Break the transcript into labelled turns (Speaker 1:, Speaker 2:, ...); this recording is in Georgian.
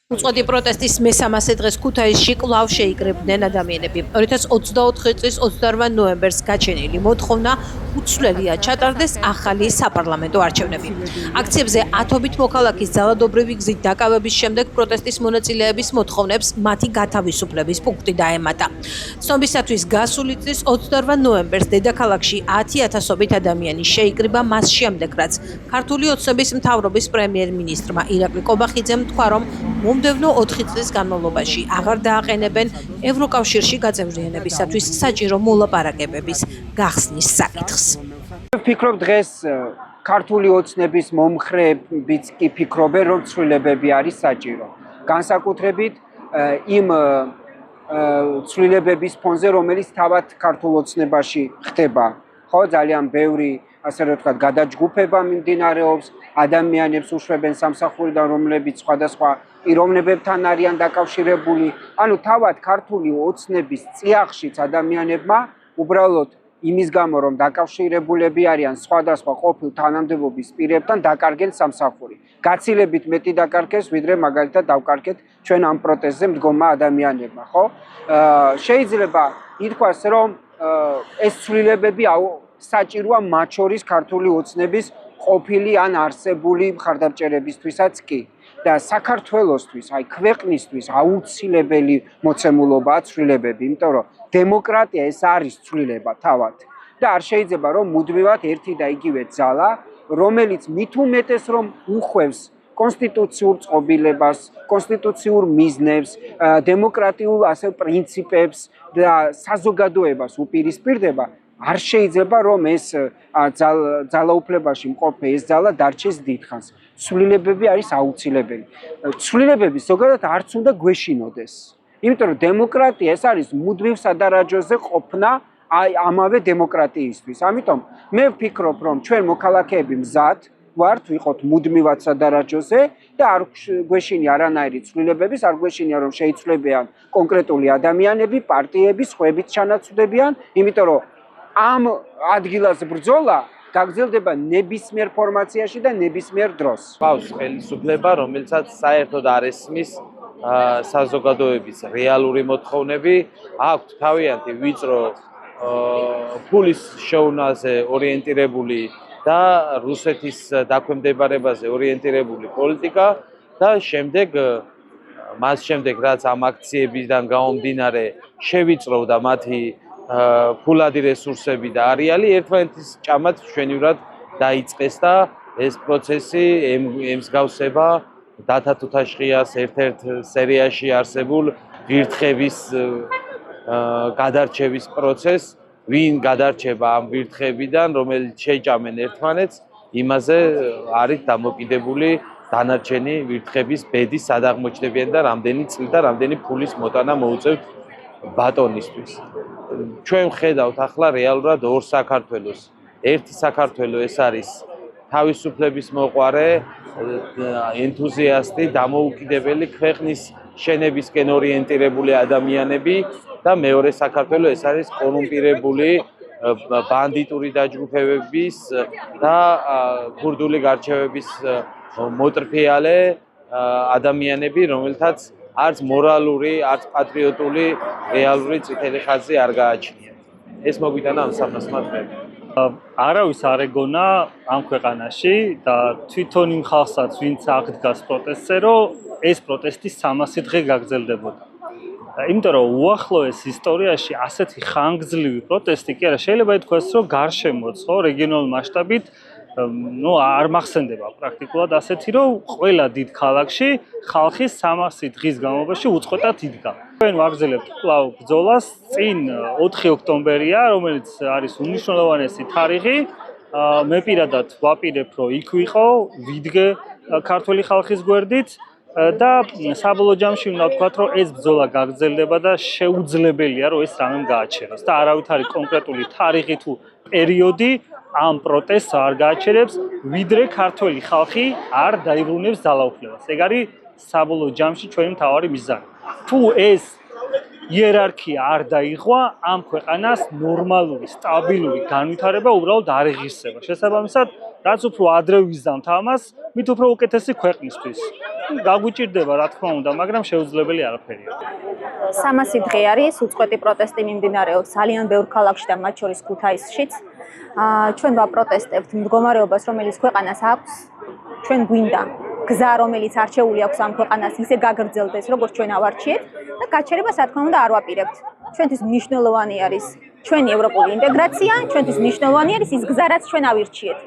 Speaker 1: უწყვეტი პროტესტის მე-300 დღეს ქუთაისში კვლავ შეიკრიბნენ ადამიანები. 2024 წლის 28 ნოემბერს გაჩენილი მოთხოვნა უცვლელია ჩატარდეს ახალი საპარლამენტო არჩევნები. აქციებზე ათობით მოქალაქის ძალადობრივი გზით დაკავების შემდეგ პროტესტის მონაწილეების მოთხოვნებს მათი გათავისუფლების პუნქტი დაემატა. ცნობისათვის გასული წლის 28 ნოემბერს დედაქალაქში 10,000-ობით ადამიანი შეიკრიბა მას შემდეგ, რაც ქართული ოცნების მთავრობის პრემიერ-მინისტრმა ირაკლი კობახიძემ თქვა, რომ მომდევნო 4 წლის განმავლობაში აღარ დააყენებენ ევროკავშირში გაწევრიანებისათვის საჭირო მოლაპარაკებების გახსნის საკითხს.
Speaker 2: ვფიქრობ დღეს ქართული ოცნების მომხრეებიც კი ფიქრობენ, რომ ცვლილებები არის საჭირო. განსაკუთრებით იმ ცვლილებების ფონზე, რომელიც თავად ქართულ ოცნებაში ხდება. ხო, ძალიან ბევრი ასე რომ ვთქვათ, გადაჯგუფება მიმდინარეობს, ადამიანებს უშვებენ სამსახურიდან, რომლებიც სხვადასხვა პიროვნებებთან არიან დაკავშირებული. ანუ თავად ქართული ოცნების წიაღშიც ადამიანებმა უბრალოდ იმის გამო, რომ დაკავშირებულები არიან სხვადასხვა ყოფილ თანამდებობის პირებთან, დაკარგენ სამსახური. გაცილებით მეტი დაკარგეს, ვიდრე მაგალითად დავკარგეთ ჩვენ ამ პროტესტზე მდგომმა ადამიანებმა, ხო? შეიძლება ითქვას, რომ ეს ცვლილებები საჭიროა მათ შორის ქართული ოცნების ყოფილი ან არსებული მხარდამჭერებისთვისაც კი. და საქართველოსთვის, აი ქვეყნისთვის აუცილებელი მოცემულობაა ცვლილებები, იმიტომ რომ დემოკრატია ეს არის ცვლილება თავად. და არ შეიძლება რომ მუდმივად ერთი და იგივე ძალა, რომელიც მით უმეტეს რომ უხვევს კონსტიტუციურ წყობილებას, კონსტიტუციურ მიზნებს, დემოკრატიულ ასე პრინციპებს და საზოგადოებას უპირისპირდება, არ შეიძლება რომ ეს ძალაუფლებაში მყოფი ეს ძალა დარჩეს დიდხანს. ცვლილებები არის აუცილებელი. ცვლილებები ზოგადად არც უნდა გვეშინოდეს. იმიტომ რომ დემოკრატია ეს არის მუდმივ სადარაჯოზე ყოფნა ამავე დემოკრატიისთვის. ამიტომ მე ვფიქრობ, რომ ჩვენ მოქალაქეები მზად ვართ ვიყოთ მუდმივად სადარაჯოზე და არ გვეშინია არანაირი ცვლილებების, არ გვეშინია რომ შეიცვლებიან კონკრეტული ადამიანები, პარტიები, სხვაებიც ჩანაცვლებიან, იმიტომ რომ ამ ადგილას ბრძოლა გაგრძელდება ნებისმიერ ფორმაციაში და ნებისმიერ დროს.
Speaker 3: ყავს ხელისუფლება, რომელსაც საერთოდ არ ესმის საზოგადოების რეალური მოთხოვნები, აქვთ თავიანთი ვიწრო ფულის შეუნაზე ორიენტირებული და რუსეთის დაქვემდებარებაზე ორიენტირებული პოლიტიკა და შემდეგ მას შემდეგ რაც ამ აქციებიდან გამომდინარე შევიწროვდა მათი ფულადი რესურსები და არეალი ერთმანეთის ჭამად მშვენივრად დაიწყეს და ეს პროცესი ემსგავსება დათა თუთაშხიას ერთ-ერთ სერიაში არსებულ ვირთხების გადარჩევის პროცესს, ვინ გადარჩება ამ ვირთხებიდან, რომელიც შეჭამენ ერთმანეთს, იმაზე არის დამოკიდებული დანარჩენი ვირთხების ბედი, სად აღმოჩნდებიან და რამდენი წლით და რამდენი ფულის მოტანა მოუწევთ ბატონისთვის. ჩვენ ვხედავთ ახლა რეალურად ორ საქართველოს. ერთი საქართველო ეს არის თავისუფლების მოყვარე, ენთუზიასტი, დამოუკიდებელი ქვეყნის შენებისკენ ორიენტირებული ადამიანები და მეორე საქართველო ეს არის კორუმპირებული ბანდიტური დაჯგუფებების და ქურდული გარჩევების მოტრფიალე ადამიანები, რომელთაც არც მორალური, არც პატრიოტული რეალური წითელი ხაზი არ გააჩნიათ. ეს მოგვიტანა ამ 300 დღეში.
Speaker 4: არავის არ ეგონა ამ ქვეყანაში და თვითონ იმ ხალხსაც, ვინც აღდგას პროტესტზე, რომ ეს პროტესტი 300 დღე გაგრძელდებოდა. იმიტომ რომ უახლოეს ისტორიაში ასეთი ხანგრძლივი პროტესტი კი არა, შეიძლება ითქვას, რომ გარშემოც, ხო, რეგიონულ მასშტაბით არ მახსენდება პრაქტიკულად ასეთი, რომ ყველა დიდ ქალაქში ხალხი 300 დღის განმავლობაში უწყვეტად იდგა. ჩვენ ვაგრძელებთ კვლავ ბრძოლას, წინ 4 ოქტომბერია, რომელიც არის უმნიშვნელოვანესი თარიღი. მე პირადად ვაპირებ, რომ იქ ვიყო, ვიდგე ქართული ხალხის გვერდით და საბოლოო ჯამში უნდა ვთქვათ, რომ ეს ბრძოლა გაგრძელდება და შეუძლებელია, რომ ეს რამე გააჩეროს და არავითარი კონკრეტული თარიღი თუ პერიოდი ამ პროტესტს არ გააჩერებს, ვიდრე ქართული ხალხი არ დაიბრუნებს ძალაუფლებას. ეგ არის საბოლოო ჯამში ჩვენი მთავარი მიზანი. თუ ეს იერარქია არ დაიხვა, ამ ქვეყანას ნორმალური, სტაბილური განვითარება უბრალოდ არ იღისება. შესაბამისად, რაც უფრო ადრე ვიზამთ ამას, მით უფრო უკეთესი ქვეყნისთვის. გაგვიჭირდება რა თქმა უნდა, მაგრამ შეუძლებელი არაფერია.
Speaker 5: 300 დღე არის უწყვეტი პროტესტი მიმდინარეობს ძალიან ბევრ ქალაქში და მათ შორის ქუთაისშიც. ჩვენ ვაპროტესტებთ მდგომარეობას, რომელიც ქვეყანას აქვს. ჩვენ გვინდა გზა, რომელიც არჩეული აქვს ამ ქვეყანას, ისე გაგრძელდეს, როგორც ჩვენ ავარჩიეთ და გაჩერებას რა თქმა უნდა არ ვაპირებთ. ჩვენთვის მნიშვნელოვანი არის ჩვენი ევროპული ინტეგრაცია, ჩვენთვის მნიშვნელოვანი არის ის გზა, რაც ჩვენ ავირჩიეთ.